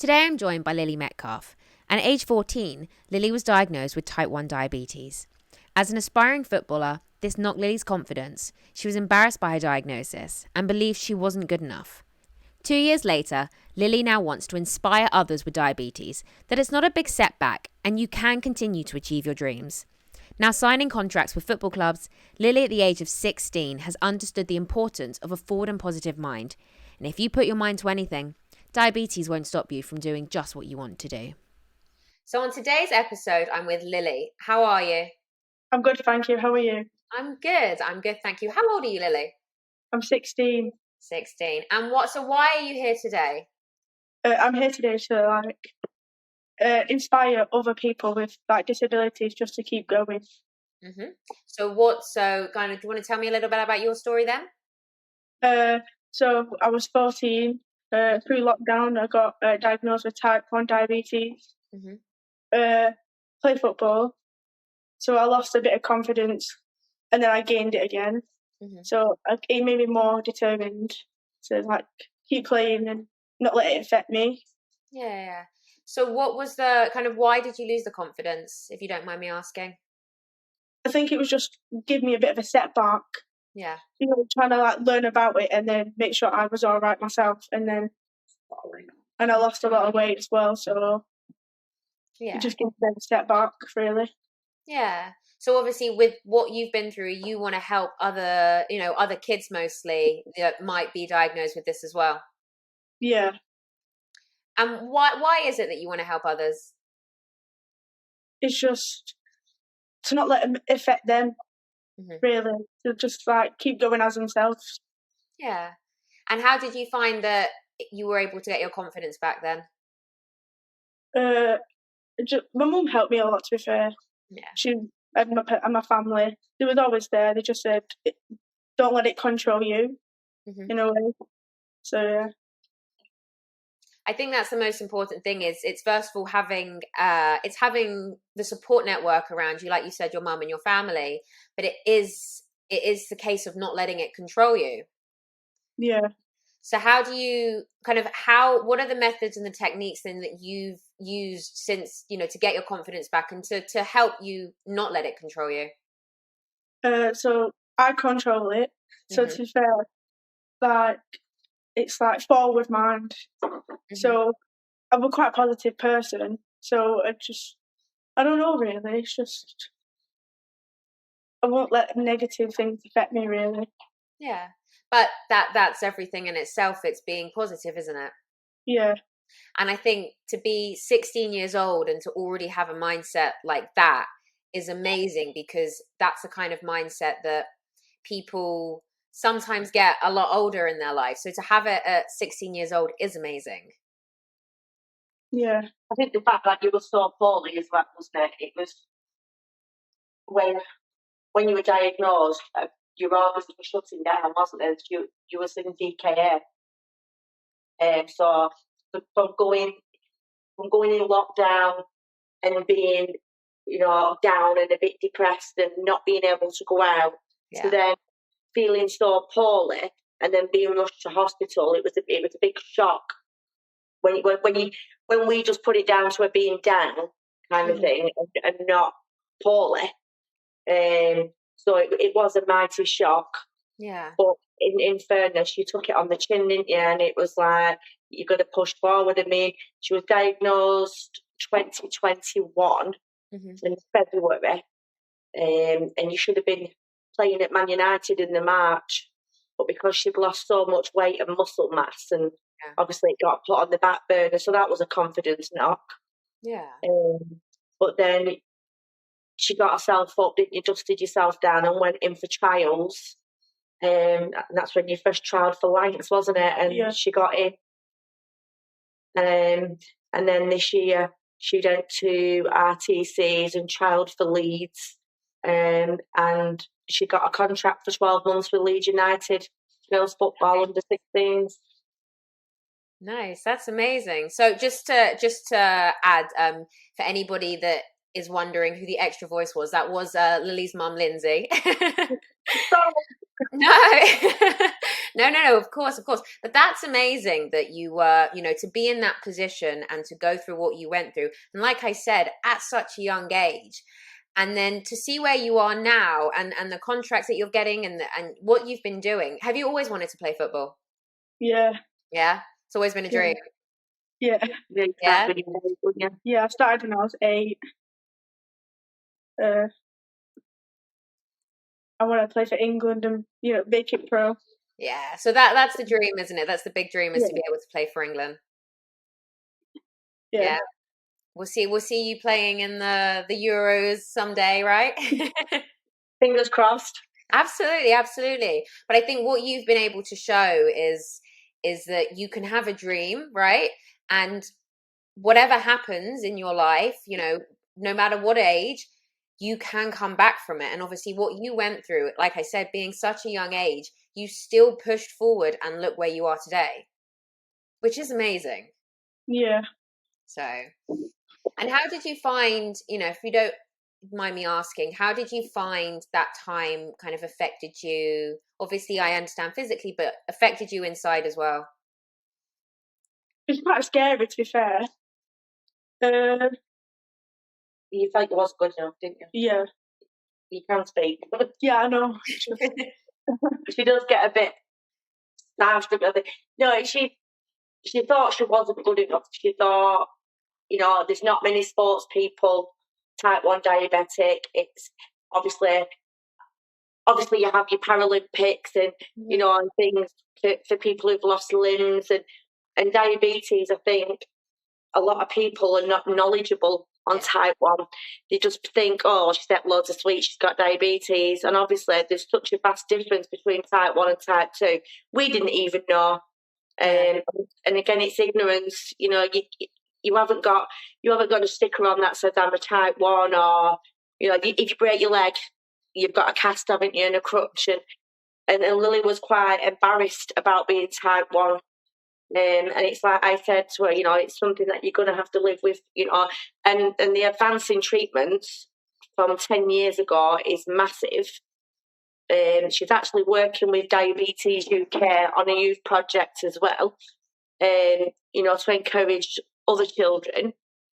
Today I'm joined by Lily Metcalf. At age 14, Lily was diagnosed with type 1 diabetes. As an aspiring footballer, this knocked Lily's confidence. She was embarrassed by her diagnosis and believed she wasn't good enough. 2 years later, Lily now wants to inspire others with diabetes that it's not a big setback and you can continue to achieve your dreams. Now signing contracts with football clubs, Lily at the age of 16 has understood the importance of a forward and positive mind. And if you put your mind to anything, diabetes won't stop you from doing just what you want to do. So on today's episode, I'm with Lily. How are you? I'm good, thank you. How are you? I'm good, thank you. How old are you, Lily? I'm 16. 16. And why are you here today? I'm here today to inspire other people with disabilities just to keep going. Mm-hmm. So do you want to tell me a little bit about your story then? So I was 14. Through lockdown, I got diagnosed with type 1 diabetes. Mm-hmm. Played football, so I lost a bit of confidence, and then I gained it again. Mm-hmm. So it made me more determined to keep playing and not let it affect me. Yeah. So what was why did you lose the confidence, if you don't mind me asking? I think it was just give me a bit of a setback. Yeah. Trying to learn about it and then make sure I was all right myself, and I lost a lot of weight as well. So yeah, it just gives me a setback, really. Yeah. So obviously, with what you've been through, you want to help other kids mostly that might be diagnosed with this as well. Yeah. And why is it that you want to help others? It's just to not let them affect them. Mm-hmm. Really, to just keep going as themselves. Yeah. And how did you find that you were able to get your confidence back then? My mum helped me a lot, to be fair. Yeah. She and my family, they was always there. They just said, don't let it control you, Mm-hmm. in a way. So, yeah. I think that's the most important thing it's first of all having the support network around you, like you said, your mum and your family, but it is the case of not letting it control you. Yeah. So how do you what are the methods and the techniques then that you've used since, to get your confidence back and to help you not let it control you? So I control it. So Mm-hmm. to be fair, it's forward mind. Mm-hmm. So I'm a quite positive person. So I don't know really. It's just I won't let negative things affect me, really. Yeah. But that's everything in itself. It's being positive, isn't it? Yeah. And I think to be 16 years old and to already have a mindset like that is amazing, because that's the kind of mindset that people sometimes get a lot older in their life. So to have it at 16 years old is amazing. Yeah. I think the fact that you were so poorly is that, wasn't it? It was when you were diagnosed, your organs were shutting down, wasn't it? You was in DKA. So from going in lockdown and being, down and a bit depressed and not being able to go out, to then feeling so poorly and then being rushed to hospital, it was a big shock. When we just put it down to a being down kind of thing and not poorly. So it was a mighty shock. Yeah. But in fairness, you took it on the chin, didn't you? And it was like, you've got to push forward. I mean, she was diagnosed 2021 in February. And you should have been playing at Man United in the March. But because she'd lost so much weight and muscle mass, and obviously it got put on the back burner, so that was a confidence knock. Yeah. But then she got herself up, didn't you? Dusted yourself down and went in for trials. And that's when you first trialled for Lions, wasn't it? And she got in. And then this year she went to RTCs and trialled for Leeds. And she got a contract for 12 months with Leeds United, girls football under 16s. Nice, that's amazing. So just to add, for anybody that is wondering who the extra voice was, that was Lily's mum, Lindsay. No, no, of course. But that's amazing that you were, to be in that position and to go through what you went through. And like I said, at such a young age, and then to see where you are now and the contracts that you're getting and what you've been doing. Have you always wanted to play football? Yeah. Yeah? It's always been a dream. Yeah. Yeah? Yeah, I started when I was 8. I want to play for England and, make it pro. Yeah. So that's the dream, isn't it? That's the big dream, is to be able to play for England. Yeah. We'll see you playing in the Euros someday, right? Fingers crossed. Absolutely. But I think what you've been able to show is that you can have a dream, right? And whatever happens in your life, no matter what age, you can come back from it. And obviously what you went through, like I said, being such a young age, you still pushed forward and look where you are today, which is amazing. Yeah. So, and how did you find, if you don't mind me asking, how did you find that time kind of affected you? Obviously, I understand physically, but affected you inside as well. It's quite scary, to be fair. You felt it was good enough, didn't you? Yeah. You can speak. Yeah, I know. She does get a bit starstruck. No, she thought she wasn't good enough. She thought, there's not many sports people, type 1 diabetic. It's obviously you have your Paralympics and, and things for people who've lost limbs and diabetes. I think a lot of people are not knowledgeable on type 1. They just think, oh, she's ate loads of sweets, she's got diabetes. And obviously there's such a vast difference between type 1 and type 2. We didn't even know. And again, it's ignorance. You haven't got a sticker on that says I'm a type 1, or, if you break your leg, you've got a cast, haven't you, and a crutch. And Lily was quite embarrassed about being type 1. And it's like I said to her, it's something that you're going to have to live with, and the advance in treatments from 10 years ago is massive. She's actually working with Diabetes UK on a youth project as well, to encourage other children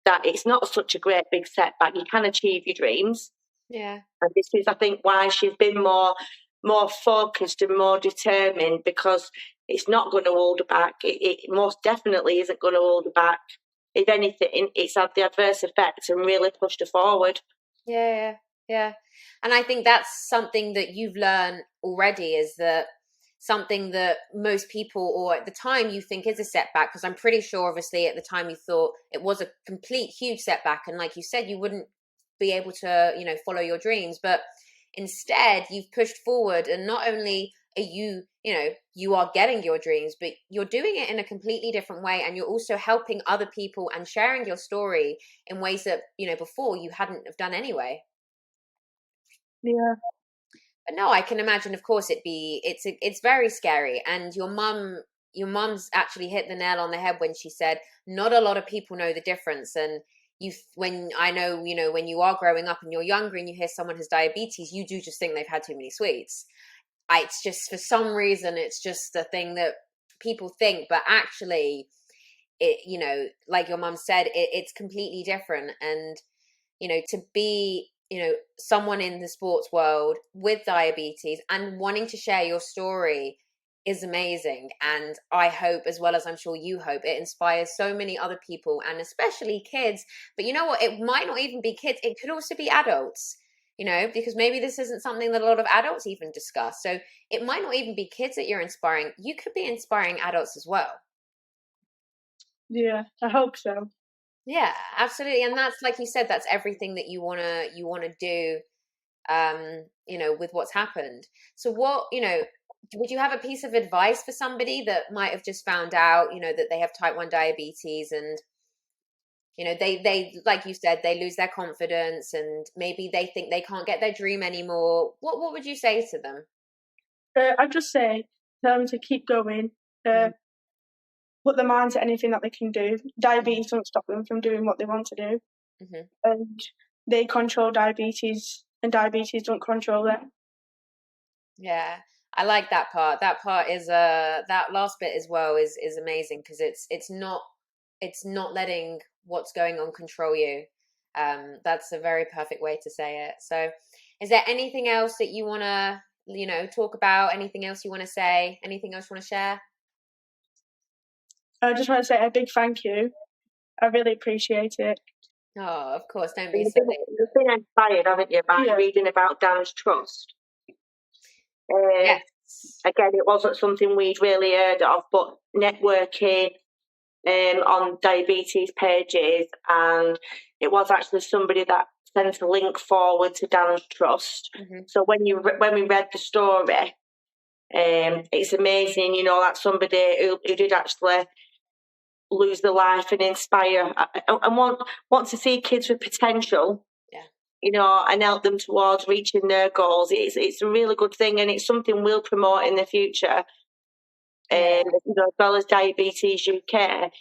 that it's not such a great big setback. You can achieve your dreams. Yeah. And this is, I think, why she's been more focused and more determined, because it's not going to hold her back. It most definitely isn't going to hold her back. If anything, it's had the adverse effect and really pushed her forward. Yeah. And I think that's something that you've learned already, is that something that most people, or at the time, you think is a setback, because I'm pretty sure obviously at the time you thought it was a complete huge setback, and like you said, you wouldn't be able to follow your dreams, but instead you've pushed forward, and not only are you are getting your dreams, but you're doing it in a completely different way, and you're also helping other people and sharing your story in ways that before you hadn't have done anyway. Yeah. But no, I can imagine, of course, it's very scary. And your mum's actually hit the nail on the head when she said not a lot of people know the difference. And when you are growing up and you're younger and you hear someone has diabetes, you do just think they've had too many sweets. It's just, for some reason, it's just the thing that people think, but actually it, like your mum said, it's completely different. And to be someone in the sports world with diabetes and wanting to share your story is amazing. And I hope, as well as I'm sure you hope, it inspires so many other people, and especially kids. But you know what, it might not even be kids, it could also be adults, because maybe this isn't something that a lot of adults even discuss. So it might not even be kids that you're inspiring, you could be inspiring adults as well. Yeah, I hope so. Yeah, absolutely. And that's, like you said, that's everything that you want to do, with what's happened. So what, would you have a piece of advice for somebody that might have just found out, that they have type 1 diabetes, and, they, like you said, they lose their confidence and maybe they think they can't get their dream anymore. What would you say to them? I'd just say, tell them to keep going, put their mind to anything that they can do. Diabetes don't stop them from doing what they want to do. And they control diabetes, and diabetes don't control them. Yeah, I like that part. That part is that last bit as well is amazing because it's not letting what's going on control you. That's a very perfect way to say it. So, is there anything else that you want to, talk about? Anything else you want to say? Anything else you want to share? I just want to say a big thank you. I really appreciate it. Oh, of course. Don't be silly. You've been inspired, haven't you, by reading about Dan's trust? Yes. Again, it wasn't something we'd really heard of, but networking on diabetes pages, and it was actually somebody that sent a link forward to Dan's trust. Mm-hmm. So when we read the story, it's amazing, that somebody who did actually lose their life and inspire and want to see kids with potential, and help them towards reaching their goals. It's a really good thing, and it's something we'll promote in the future. As well as Diabetes UK,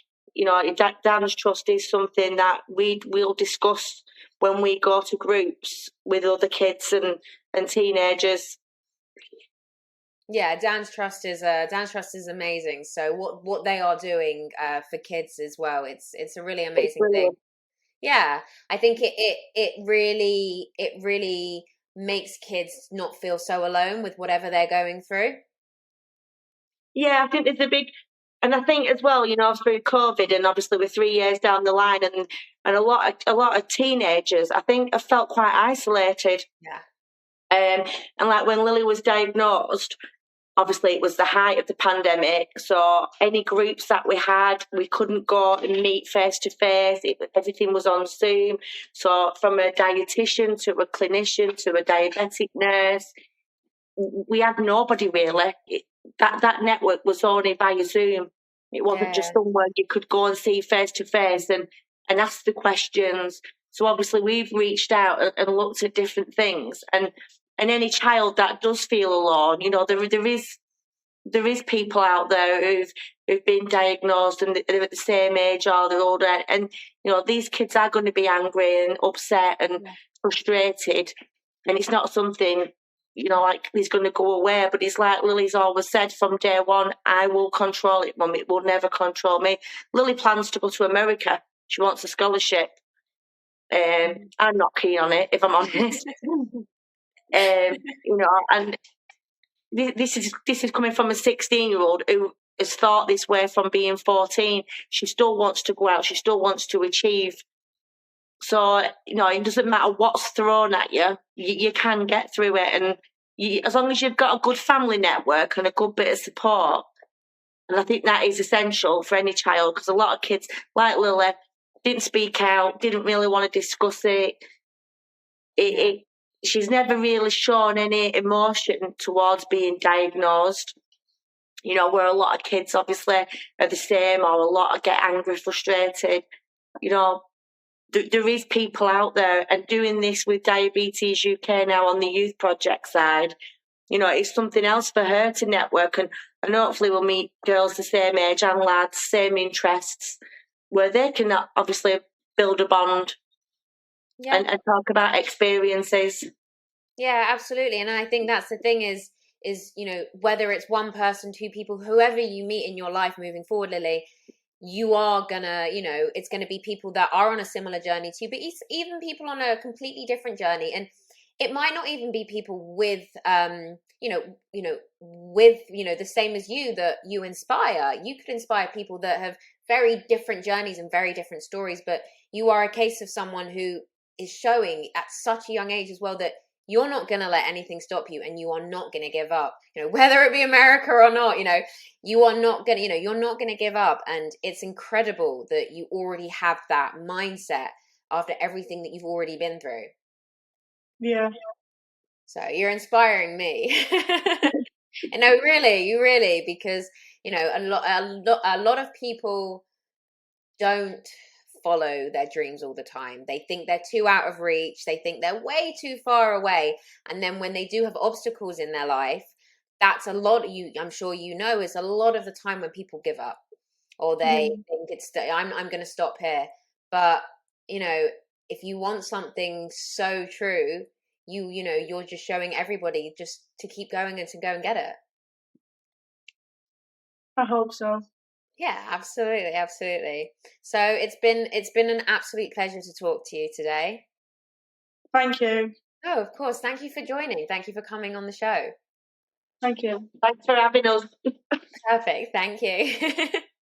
Dan's Trust is something that we'll discuss when we go to groups with other kids and teenagers. Yeah, Dan's Trust is amazing. So what they are doing for kids as well, it's a really amazing thing. Yeah, I think it really makes kids not feel so alone with whatever they're going through. Yeah, I think there's a big, and I think as well, through COVID, and obviously we're 3 years down the line, and a lot of teenagers, I think, have felt quite isolated. Yeah. And like when Lily was diagnosed, obviously it was the height of the pandemic, so any groups that we had, we couldn't go and meet face to face. Everything was on Zoom. So from a dietitian to a clinician to a diabetic nurse, we had nobody really. That network was only via Zoom. It wasn't just somewhere you could go and see face to face and ask the questions. So obviously we've reached out and looked at different things, and any child that does feel alone, there is people out there who've been diagnosed and they're at the same age or they're older, and these kids are going to be angry and upset and frustrated, and it's not something like he's going to go away. But it's like Lily's always said from day one, I will control it, Mum. It will never control me. Lily plans to go to America. She wants a scholarship. I'm not keen on it, if I'm honest. And this is coming from a 16-year-old who has thought this way from being 14. She still wants to go out. She still wants to achieve. So, it doesn't matter what's thrown at you. You can get through it. And as long as you've got a good family network and a good bit of support, and I think that is essential for any child, because a lot of kids, like Lily, didn't speak out, didn't really want to discuss it. She's never really shown any emotion towards being diagnosed. Where a lot of kids obviously are the same, or a lot get angry, frustrated. There is people out there, and doing this with Diabetes UK now on the youth project side, it's something else for her to network, and hopefully we'll meet girls the same age and lads, same interests, where they can obviously build a bond. And talk about experiences. Yeah, absolutely. And I think that's the thing is whether it's one person, two people, whoever you meet in your life moving forward, Lily, you are gonna, it's gonna be people that are on a similar journey to you, but even people on a completely different journey. And it might not even be people with the same as you that you inspire. You could inspire people that have very different journeys and very different stories, but you are a case of someone who is showing at such a young age as well that you're not going to let anything stop you, and you are not going to give up, whether it be America or not, you are not going to, you're not going to give up. And it's incredible that you already have that mindset after everything that you've already been through. Yeah. So you're inspiring me. And no, you really, because, a lot of people don't follow their dreams all the time. They think they're too out of reach. They think they're way too far away. And then when they do have obstacles in their life, that's a lot. I'm sure is a lot of the time when people give up, or they think I'm going to stop here. But if you want something so true, you're just showing everybody just to keep going and to go and get it. I hope so. Yeah, absolutely. So it's been an absolute pleasure to talk to you today. Thank you. Oh, of course. Thank you for joining. Thank you for coming on the show. Thank you. Thanks for having us. Perfect. Thank you.